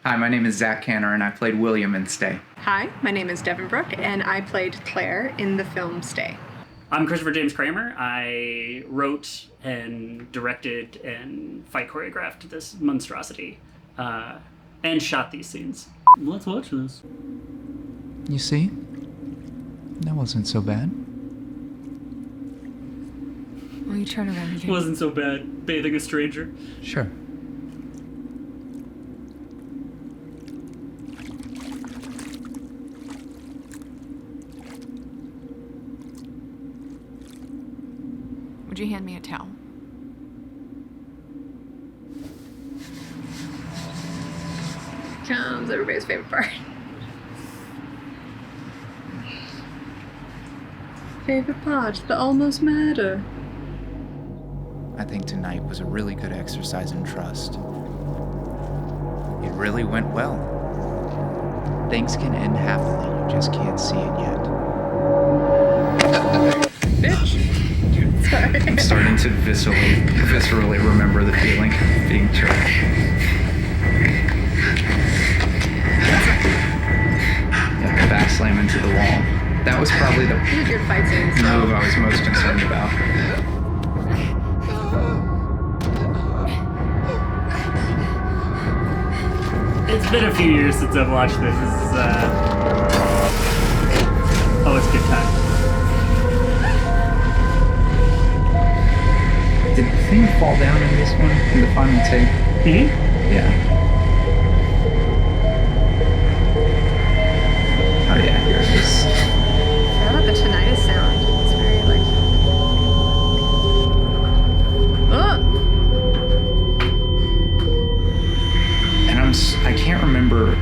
Hi, my name is Zach Canner, and I played William in Stay. Hi, my name is Devin Brooke, and I played Claire in the film Stay. I'm Christopher James Cramer. I wrote and directed and fight choreographed this monstrosity and shot these scenes. Let's watch this. You see? That wasn't so bad. Will you turn around again? Wasn't so bad. Bathing a stranger. Sure. Would you hand me a towel? Comes everybody's favorite part. Favorite part, the almost murder. I think tonight was a really good exercise in trust. It really went well. Things can end happily, you just can't see it yet. Bitch. Sorry. I'm starting to viscerally remember the feeling of being choked. Yeah, the back slam into the wall. That was probably the These are good fight scenes. move I was most concerned about. It's been a few years since I've watched this. This is, it's a good time. Did the thing fall down in this one, in the final take? Mm-hmm. Yeah. Oh yeah, here it is. How about the tinnitus sound? It's very like. And I can't remember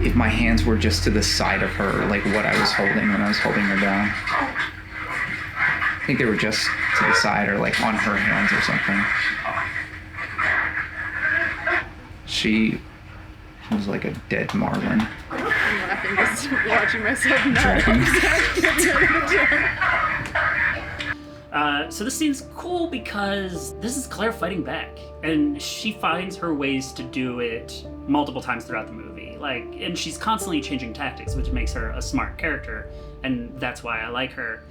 if my hands were just to the side of her, like what I was holding when I was holding her down. I think they were just to the side or like on her hands or something. She was like a dead marlin. I'm laughing just watching myself not. So this scene's cool because this is Claire fighting back, and she finds her ways to do it multiple times throughout the movie. And she's constantly changing tactics, which makes her a smart character, and that's why I like her.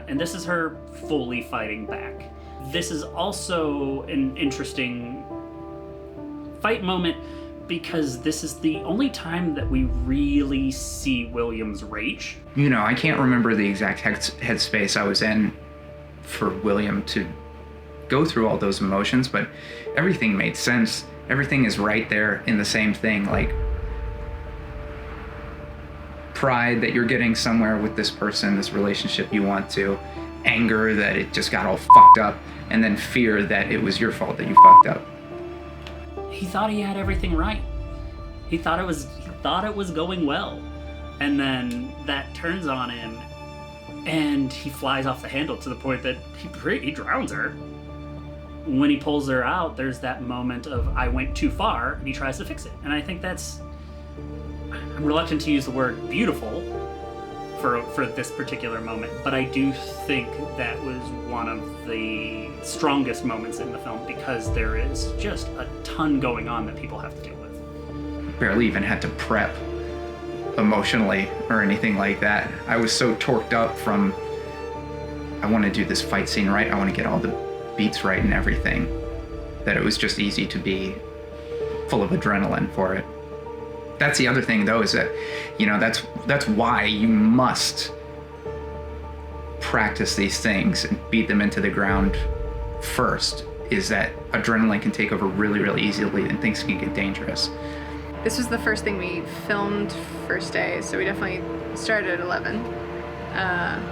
And this is her fully fighting back. This is also an interesting fight moment because this is the only time that we really see William's rage. You know, I can't remember the exact headspace I was in for William to go through all those emotions, but everything made sense. Everything is right there in the same thing, like pride that you're getting somewhere with this person, this relationship you want to, anger that it just got all fucked up, and then fear that it was your fault that you fucked up. He thought he had everything right. He thought it was going well. And then that turns on him and he flies off the handle to the point that he drowns her. When he pulls her out, there's that moment of I went too far, and he tries to fix it. And I think I'm reluctant to use the word beautiful for this particular moment, but I do think that was one of the strongest moments in the film because there is just a ton going on that people have to deal with. Barely even had to prep emotionally or anything like that. I was so torqued up from, I want to do this fight scene right, I want to get all the beats right and everything, that it was just easy to be full of adrenaline for it. That's the other thing though, is that, you know, that's why you must practice these things and beat them into the ground first, is that adrenaline can take over really, really easily and things can get dangerous. This was the first thing we filmed first day, so we definitely started at 11.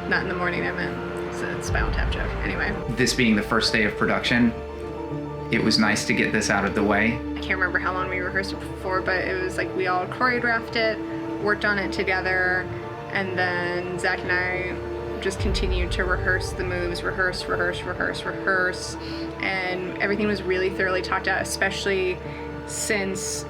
Not in the morning, I meant. So it's Spinal Tap joke. Anyway. This being the first day of production, it was nice to get this out of the way. I can't remember how long we rehearsed it before, but it was like we all choreographed it, worked on it together, and then Zach and I just continued to rehearse the moves, rehearse, and everything was really thoroughly talked out, especially since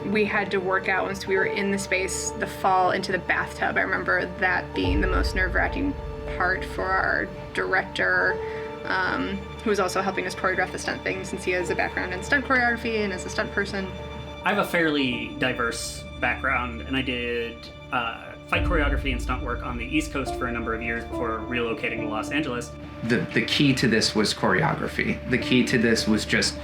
we had to work out once we were in the space, the fall into the bathtub. I remember that being the most nerve-wracking part for our director, who was also helping us choreograph the stunt thing since he has a background in stunt choreography and is a stunt person. I have a fairly diverse background, and I did fight choreography and stunt work on the East Coast for a number of years before relocating to Los Angeles. The key to this was choreography. The key to this was just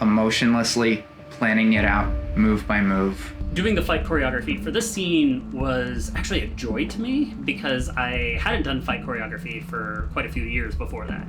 emotionlessly planning it out, move by move. Doing the fight choreography for this scene was actually a joy to me because I hadn't done fight choreography for quite a few years before that.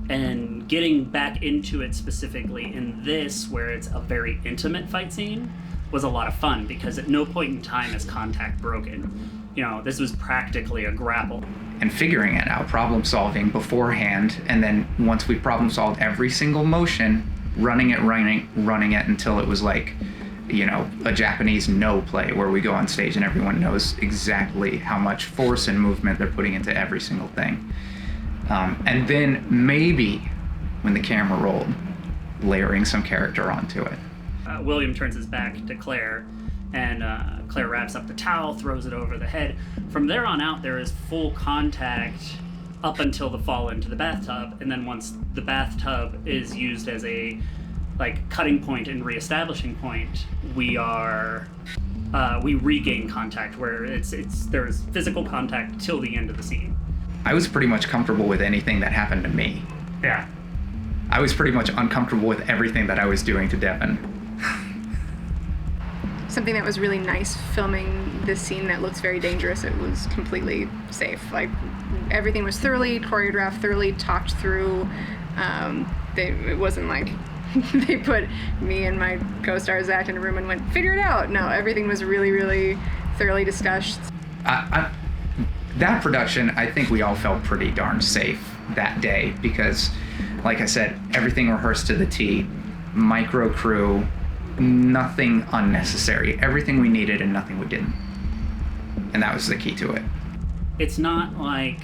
And getting back into it specifically in this, where it's a very intimate fight scene, was a lot of fun because at no point in time is contact broken. You know, this was practically a grapple. And figuring it out, problem solving beforehand, and then once we problem solved every single motion, running it until it was like, you know, a Japanese no play where we go on stage and everyone knows exactly how much force and movement they're putting into every single thing. And then maybe when the camera rolled, layering some character onto it. William turns his back to Claire, and Claire wraps up the towel, throws it over the head. From there on out, there is full contact up until the fall into the bathtub, and then once the bathtub is used as a cutting point and reestablishing point, we regain contact where there's physical contact till the end of the scene. I was pretty much comfortable with anything that happened to me. Yeah. I was pretty much uncomfortable with everything that I was doing to Devin. Something that was really nice filming this scene that looks very dangerous, it was completely safe. Like, everything was thoroughly choreographed, thoroughly talked through. It wasn't like they put me and my co-star Zach in a room and went, figure it out. No, everything was really, really thoroughly discussed. That production, I think we all felt pretty darn safe that day because, like I said, everything rehearsed to the T, micro crew, nothing unnecessary, everything we needed and nothing we didn't. And that was the key to it. It's not like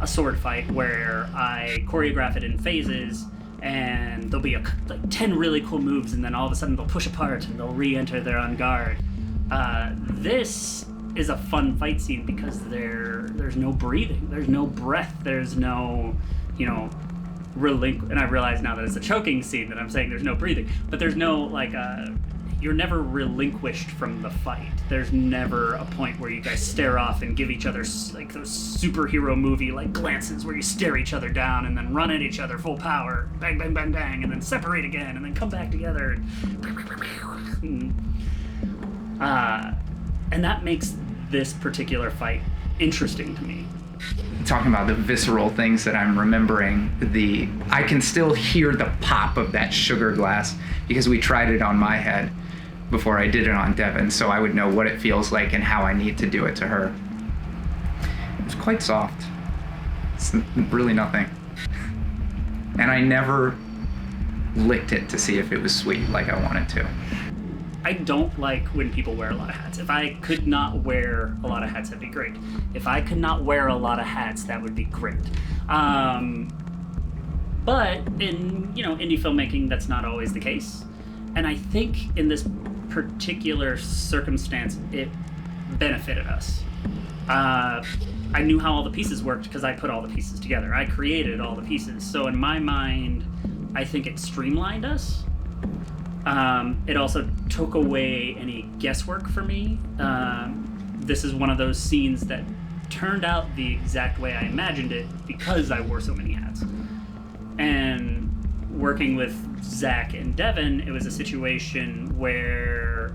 a sword fight where I choreograph it in phases and there'll be 10 really cool moves and then all of a sudden they'll push apart and they'll re-enter their on guard. This is a fun fight scene because there's no breathing, there's no breath, there's no, and I realize now that it's a choking scene that I'm saying there's no breathing, but there's no you're never relinquished from the fight. There's never a point where you guys stare off and give each other those superhero movie glances where you stare each other down and then run at each other full power, bang, bang, bang, bang, and then separate again and then come back together. And that makes this particular fight interesting to me. Talking about the visceral things that I'm remembering, I can still hear the pop of that sugar glass because we tried it on my head before I did it on Devin, so I would know what it feels like and how I need to do it to her. It was quite soft. It's really nothing. And I never licked it to see if it was sweet like I wanted to. I don't like when people wear a lot of hats. If I could not wear a lot of hats, that'd be great. If I could not wear a lot of hats, that would be great. But in indie filmmaking, that's not always the case. And I think in this particular circumstance, it benefited us. I knew how all the pieces worked because I put all the pieces together. I created all the pieces. So in my mind, I think it streamlined us. It also took away any guesswork for me. This is one of those scenes that turned out the exact way I imagined it because I wore so many hats. And working with Zach and Devin, it was a situation where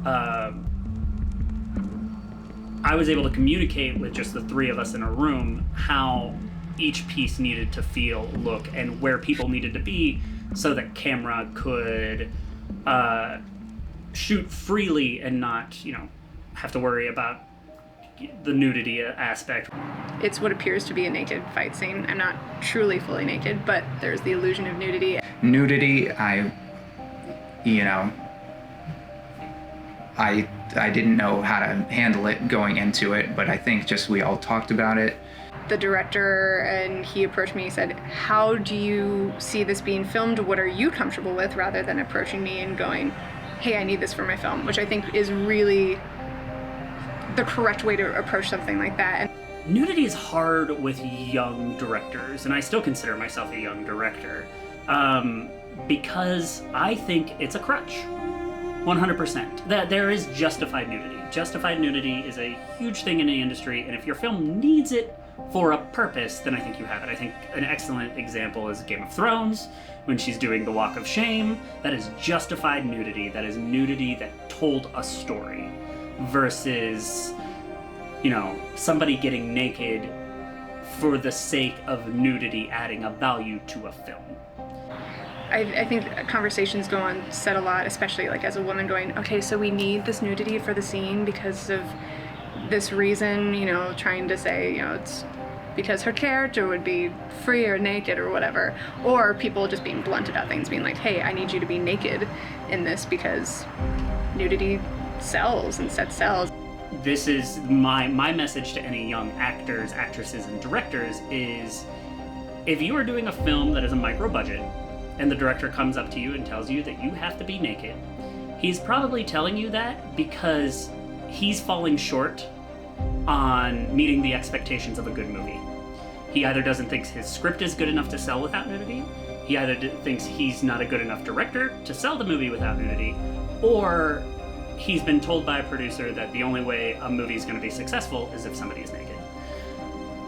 I was able to communicate with just the three of us in a room how each piece needed to feel, look, and where people needed to be so that camera could shoot freely and not, have to worry about the nudity aspect. It's what appears to be a naked fight scene. I'm not truly fully naked, but there's the illusion of nudity. Nudity, I didn't know how to handle it going into it, but I think just we all talked about it. The director, and he approached me, he said, how do you see this being filmed? What are you comfortable with? Rather than approaching me and going, hey, I need this for my film, which I think is really the correct way to approach something like that. Nudity is hard with young directors, and I still consider myself a young director. because I think it's a crutch. 100%. That there is justified nudity. Justified nudity is a huge thing in the industry, and if your film needs it for a purpose, then I think you have it. I think an excellent example is Game of Thrones, when she's doing the Walk of Shame. That is justified nudity. That is nudity that told a story, versus, you know, somebody getting naked for the sake of nudity adding a value to a film. I think conversations go on said a lot, especially like as a woman going, okay, so we need this nudity for the scene because of this reason, you know, trying to say, you know, it's because her character would be free or naked or whatever. Or people just being blunt about things, being like, hey, I need you to be naked in this because nudity sells and set sells. This is my message to any young actors, actresses, and directors is, if you are doing a film that is a micro budget, and the director comes up to you and tells you that you have to be naked, he's probably telling you that because he's falling short on meeting the expectations of a good movie. He either doesn't think his script is good enough to sell without nudity, he either thinks he's not a good enough director to sell the movie without nudity, or he's been told by a producer that the only way a movie is going to be successful is if somebody is naked.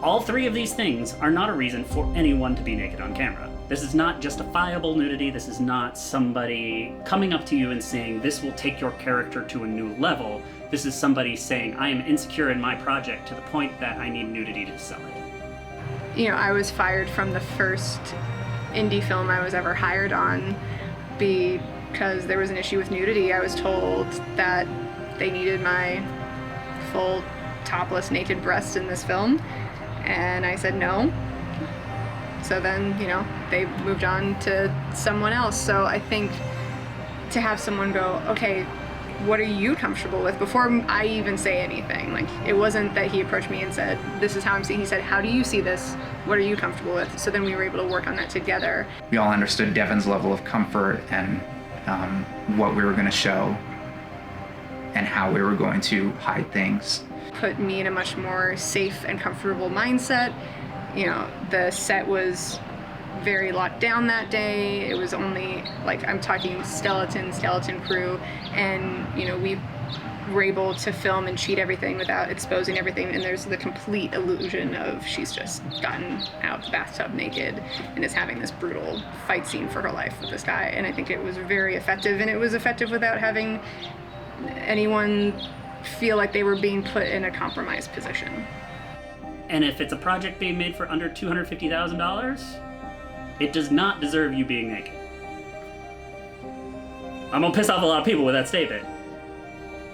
All three of these things are not a reason for anyone to be naked on camera. This is not justifiable nudity. This is not somebody coming up to you and saying, this will take your character to a new level. This is somebody saying, I am insecure in my project to the point that I need nudity to sell it. You know, I was fired from the first indie film I was ever hired on because there was an issue with nudity. I was told that they needed my full topless naked breast in this film, and I said no. So then, you know, they moved on to someone else. So I think to have someone go, okay, what are you comfortable with, before I even say anything. Like, it wasn't that he approached me and said, this is how I'm seeing. He said, how do you see this? What are you comfortable with? So then we were able to work on that together. We all understood Devin's level of comfort and what we were going to show and how we were going to hide things. Put me in a much more safe and comfortable mindset. You know, the set was very locked down that day. It was only, like, I'm talking skeleton crew, and, you know, we were able to film and shoot everything without exposing everything, and there's the complete illusion of she's just gotten out of the bathtub naked and is having this brutal fight scene for her life with this guy. And I think it was very effective, and it was effective without having anyone feel like they were being put in a compromised position. And if it's a project being made for under $250,000, it does not deserve you being naked. I'm gonna piss off a lot of people with that statement,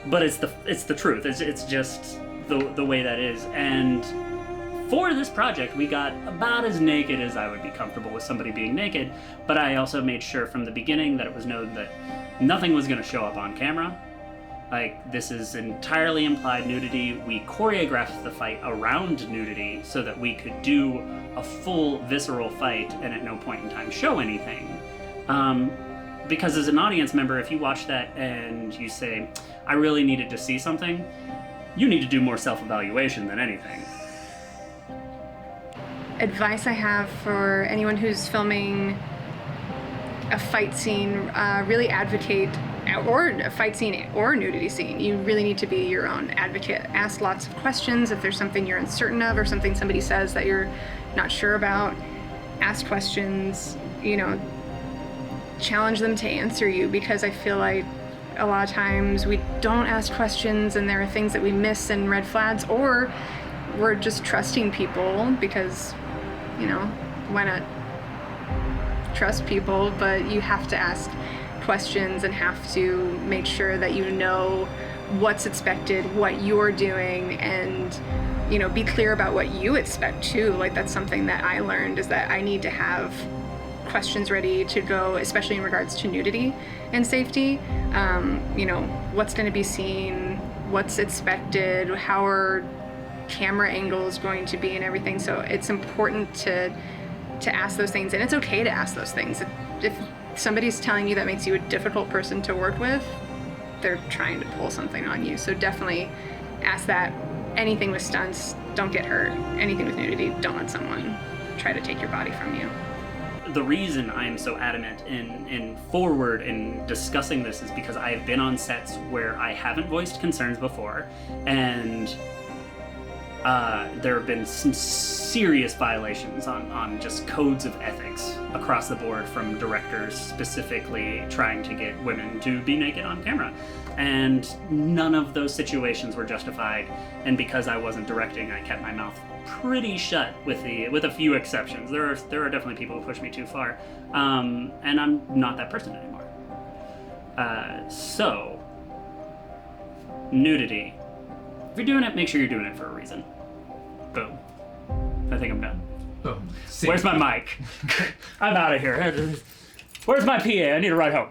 but it's the truth. It's just the way that is. And for this project, we got about as naked as I would be comfortable with somebody being naked, but I also made sure from the beginning that it was known that nothing was gonna show up on camera. Like, this is entirely implied nudity. We choreographed the fight around nudity so that we could do a full visceral fight and at no point in time show anything. Because as an audience member, if you watch that and you say, I really needed to see something, you need to do more self-evaluation than anything. Advice I have for anyone who's filming a fight scene, really advocate, or a fight scene or a nudity scene, you really need to be your own advocate. Ask lots of questions if there's something you're uncertain of or something somebody says that you're not sure about. Ask questions, you know, challenge them to answer you, because I feel like a lot of times we don't ask questions and there are things that we miss and red flags, or we're just trusting people because, you know, why not trust people? But you have to ask questions and have to make sure that you know what's expected, what you're doing, and, you know, be clear about what you expect too. Like, that's something that I learned, is that I need to have questions ready to go, especially in regards to nudity and safety. You know, what's going to be seen, what's expected, how are camera angles going to be, and everything. So it's important to ask those things, and it's okay to ask those things. If somebody's telling you that makes you a difficult person to work with, they're trying to pull something on you. So definitely ask that. Anything with stunts, don't get hurt. Anything with nudity, don't let someone try to take your body from you. the reason I am so adamant in forward in discussing this is because I have been on sets where I haven't voiced concerns before, and there have been some serious violations on just codes of ethics across the board from directors specifically trying to get women to be naked on camera. And none of those situations were justified, and because I wasn't directing, I kept my mouth pretty shut with a few exceptions. There are definitely people who push me too far, and I'm not that person anymore. So, nudity. If you're doing it, make sure you're doing it for a reason. Boom. I think I'm done. Boom. Where's my mic? I'm out of here. Where's my PA? I need to ride home.